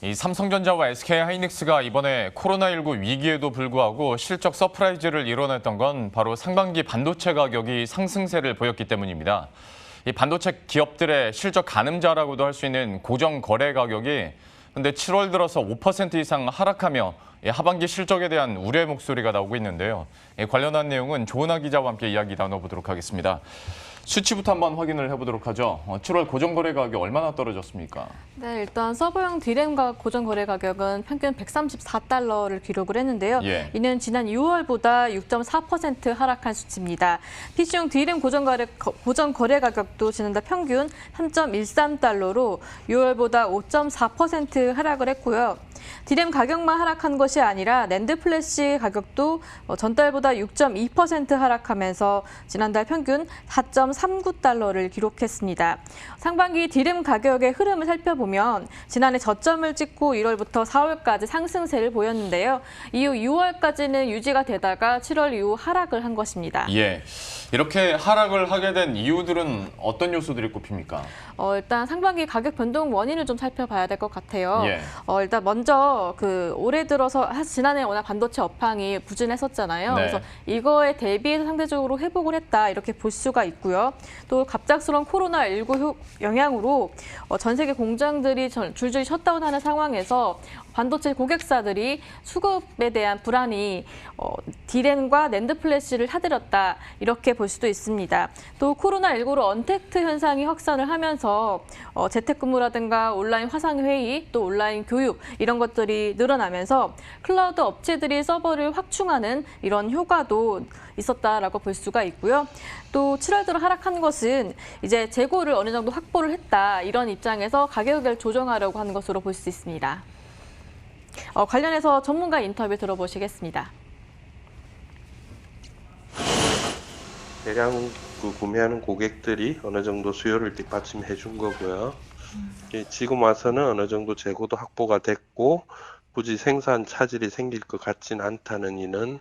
이 삼성전자와 SK하이닉스가 이번에 코로나19 위기에도 불구하고 실적 서프라이즈를 이뤄냈던 건 바로 상반기 반도체 가격이 상승세를 보였기 때문입니다. 이 반도체 기업들의 실적 가늠자라고도 할 수 있는 고정 거래 가격이 근데 7월 들어서 5% 이상 하락하며 하반기 실적에 대한 우려의 목소리가 나오고 있는데요. 관련한 내용은 조은하 기자와 함께 이야기 나눠보도록 하겠습니다. 수치부터 한번 확인을 해보도록 하죠. 7월 고정거래 가격이 얼마나 떨어졌습니까? 네, 일단 서버용 디램과 고정거래 가격은 평균 134달러를 기록을 했는데요. 이는 지난 6월보다 6.4% 하락한 수치입니다. PC용 디램 고정거래 가격도 지난달 평균 3.13달러로 6월보다 5.4% 하락을 했고요. 디램 가격만 하락한 것이 아니라 낸드 플래시 가격도 전달보다 6.2% 하락하면서 지난달 평균 4.39달러를 기록했습니다. 상반기 디램 가격의 흐름을 살펴보면 지난해 저점을 찍고 1월부터 4월까지 상승세를 보였는데요. 이후 6월까지는 유지가 되다가 7월 이후 하락을 한 것입니다. 이렇게 하락을 하게 된 이유들은 어떤 요소들이 꼽힙니까? 일단 상반기 가격 변동 원인을 좀 살펴봐야 될 것 같아요. 일단 먼저 올해 들어서 지난해 워낙 반도체 업황이 부진했었잖아요. 그래서 이거에 대비해서 상대적으로 회복을 했다 이렇게 볼 수가 있고요. 또 갑작스러운 코로나19 영향으로 전 세계 공장들이 줄줄이 셧다운하는 상황에서 반도체 고객사들이 수급에 대한 불안이 디램과 낸드 플래시를 사들였다 이렇게 볼 수도 있습니다. 또 코로나19로 언택트 현상이 확산을 하면서 재택근무라든가 온라인 화상회의 또 온라인 교육 이런 것들이 늘어나면서 클라우드 업체들이 서버를 확충하는 이런 효과도 있었다라고 볼 수가 있고요. 또 7월 들어 하락한 것은 이제 재고를 어느 정도 확보를 했다 이런 입장에서 가격을 조정하려고 하는 것으로 볼 수 있습니다. 관련해서 전문가 인터뷰 들어보시겠습니다. 대량 구매하는 고객들이 어느 정도 수요를 뒷받침해 준 거고요. 지금 와서는 어느 정도 재고도 확보가 됐고 굳이 생산 차질이 생길 것 같진 않다는 이는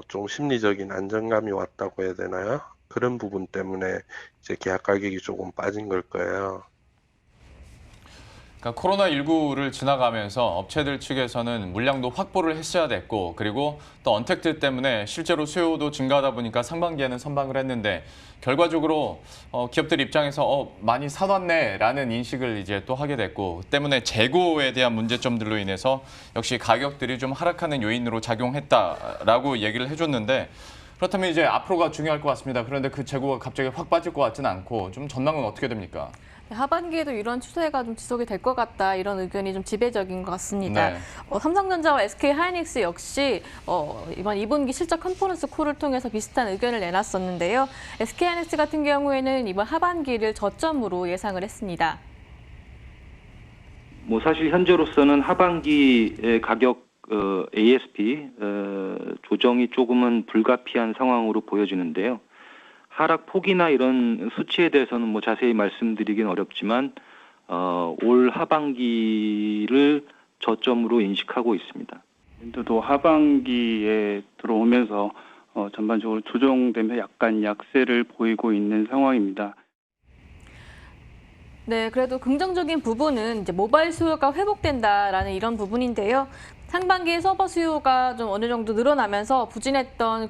좀 심리적인 안정감이 왔다고 해야 되나요? 그런 부분 때문에 이제 계약 가격이 조금 빠진 걸 거예요. 그러니까 코로나19를 지나가면서 업체들 측에서는 물량도 확보를 했어야 됐고 그리고 또 언택트 때문에 실제로 수요도 증가하다 보니까 상반기에는 선방을 했는데 결과적으로 기업들 입장에서 많이 사놨네라는 인식을 이제 또 하게 됐고 때문에 재고에 대한 문제점들로 인해서 역시 가격들이 좀 하락하는 요인으로 작용했다라고 얘기를 해줬는데 그렇다면 이제 앞으로가 중요할 것 같습니다. 그런데 그 재고가 갑자기 확 빠질 것 같지는 않고 좀 전망은 어떻게 됩니까? 하반기에도 이런 추세가 좀 지속이 될 것 같다 이런 의견이 좀 지배적인 것 같습니다. 삼성전자와 SK하이닉스 역시 이번 2분기 실적 컨퍼런스 콜을 통해서 비슷한 의견을 내놨었는데요. SK하이닉스 같은 경우에는 이번 하반기를 저점으로 예상을 했습니다. 사실 현재로서는 하반기 가격 ASP 조정이 조금은 불가피한 상황으로 보여지는데요. 하락 폭이나 이런 수치에 대해서는 자세히 말씀드리긴 어렵지만 올 하반기를 저점으로 인식하고 있습니다. 또 하반기에 들어오면서 전반적으로 조정되면서 약간 약세를 보이고 있는 상황입니다. 네, 그래도 긍정적인 부분은 이제 모바일 수요가 회복된다라는 이런 부분인데요. 상반기에 서버 수요가 좀 어느 정도 늘어나면서 부진했던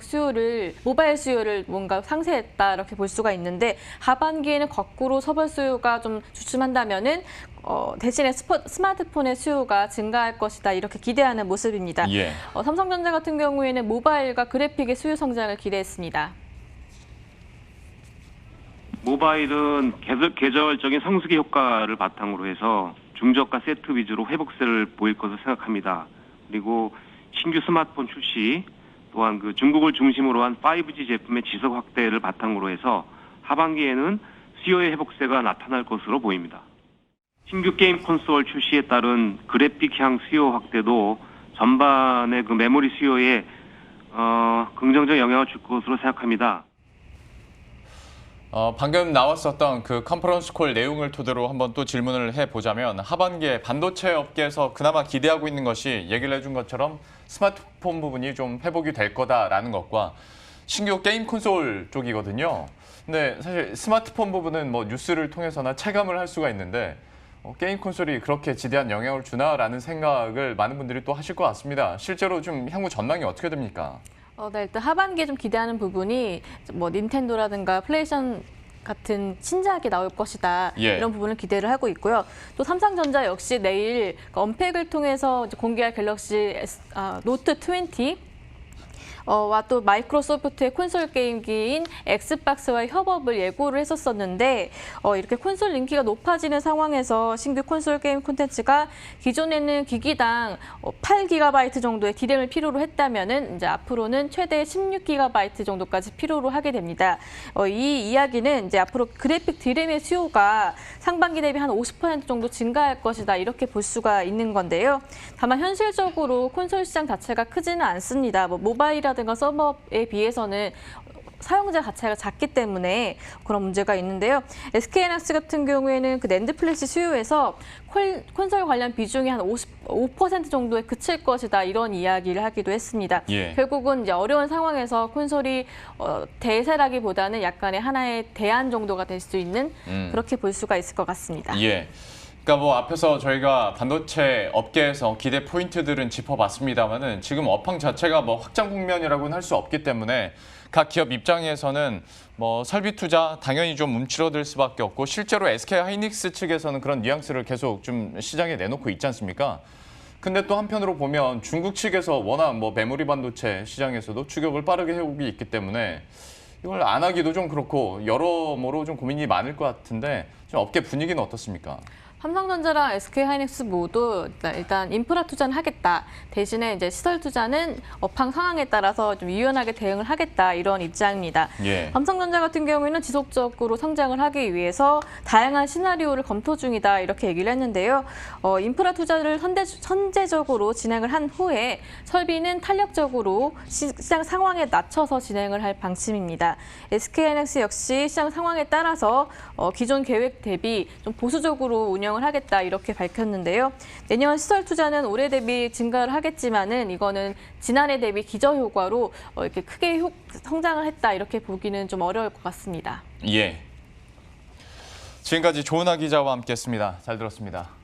모바일 수요를 뭔가 상쇄했다 이렇게 볼 수가 있는데 하반기에는 거꾸로 서버 수요가 좀 주춤한다면은 대신에 스마트폰의 수요가 증가할 것이다 이렇게 기대하는 모습입니다. 삼성전자 같은 경우에는 모바일과 그래픽의 수요 성장을 기대했습니다. 모바일은 계절적인 성수기 효과를 바탕으로 해서 중저가 세트 위주로 회복세를 보일 것으로 생각합니다. 그리고 신규 스마트폰 출시, 또한 중국을 중심으로 한 5G 제품의 지속 확대를 바탕으로 해서 하반기에는 수요의 회복세가 나타날 것으로 보입니다. 신규 게임 콘솔 출시에 따른 그래픽향 수요 확대도 전반의 메모리 수요에 긍정적 영향을 줄 것으로 생각합니다. 방금 나왔었던 그 컨퍼런스 콜 내용을 토대로 한번 또 질문을 해보자면 하반기에 반도체 업계에서 그나마 기대하고 있는 것이 얘기를 해준 것처럼 스마트폰 부분이 좀 회복이 될 거다라는 것과 신규 게임 콘솔 쪽이거든요. 근데 사실 스마트폰 부분은 뉴스를 통해서나 체감을 할 수가 있는데 게임 콘솔이 그렇게 지대한 영향을 주나라는 생각을 많은 분들이 또 하실 것 같습니다. 실제로 좀 향후 전망이 어떻게 됩니까? 네, 일단 하반기에 좀 기대하는 부분이 뭐 닌텐도라든가 플레이스테이션 같은 신작이 나올 것이다. 이런 부분을 기대를 하고 있고요. 또 삼성전자 역시 내일 언팩을 통해서 이제 공개할 갤럭시 노트 20 와 또 마이크로소프트의 콘솔 게임기인 엑스박스와의 협업을 예고를 했었었는데 이렇게 콘솔 인기가 높아지는 상황에서 신규 콘솔 게임 콘텐츠가 기존에는 기기당 8GB 정도의 D램을 필요로 했다면은 이제 앞으로는 최대 16GB 정도까지 필요로 하게 됩니다. 이 이야기는 이제 앞으로 그래픽 D램의 수요가 상반기 대비 한 50% 정도 증가할 것이다 이렇게 볼 수가 있는 건데요. 다만 현실적으로 콘솔 시장 자체가 크지는 않습니다. 뭐 모바일이라든가 서버에 비해서는 사용자 자체가 작기 때문에 그런 문제가 있는데요. SK하이닉스 같은 경우에는 그 낸드 플래시 수요에서 콘솔 관련 비중이 한 55% 정도에 그칠 것이다 이런 이야기를 하기도 했습니다. 결국은 이제 어려운 상황에서 콘솔이 대세라기보다는 약간의 하나의 대안 정도가 될 수 있는 그렇게 볼 수가 있을 것 같습니다. 그러니까 뭐 앞에서 저희가 반도체 업계에서 기대 포인트들은 짚어봤습니다만은 지금 업황 자체가 뭐 확장 국면이라고는 할 수 없기 때문에 각 기업 입장에서는 뭐 설비 투자 당연히 좀 움츠러들 수밖에 없고 실제로 SK하이닉스 측에서는 그런 뉘앙스를 계속 좀 시장에 내놓고 있지 않습니까? 근데 또 한편으로 보면 중국 측에서 워낙 뭐 메모리 반도체 시장에서도 추격을 빠르게 해오고 있기 때문에 이걸 안 하기도 좀 그렇고 여러모로 좀 고민이 많을 것 같은데 좀 업계 분위기는 어떻습니까? 삼성전자랑 SK하이닉스 모두 일단 인프라 투자는 하겠다. 대신에 이제 시설 투자는 업황 상황에 따라서 좀 유연하게 대응을 하겠다. 이런 입장입니다. 삼성전자 같은 경우에는 지속적으로 성장을 하기 위해서 다양한 시나리오를 검토 중이다. 이렇게 얘기를 했는데요. 인프라 투자를 선제적으로 진행을 한 후에 설비는 탄력적으로 시장 상황에 맞춰서 진행을 할 방침입니다. SK하이닉스 역시 시장 상황에 따라서 기존 계획 대비 좀 보수적으로 운영을 하겠다 이렇게 밝혔는데요. 내년 시설 투자는 올해 대비 증가를 하겠지만은 이거는 지난해 대비 기저효과로 이렇게 크게 성장을 했다 이렇게 보기는 좀 어려울 것 같습니다. 지금까지 조은하 기자와 함께했습니다. 잘 들었습니다.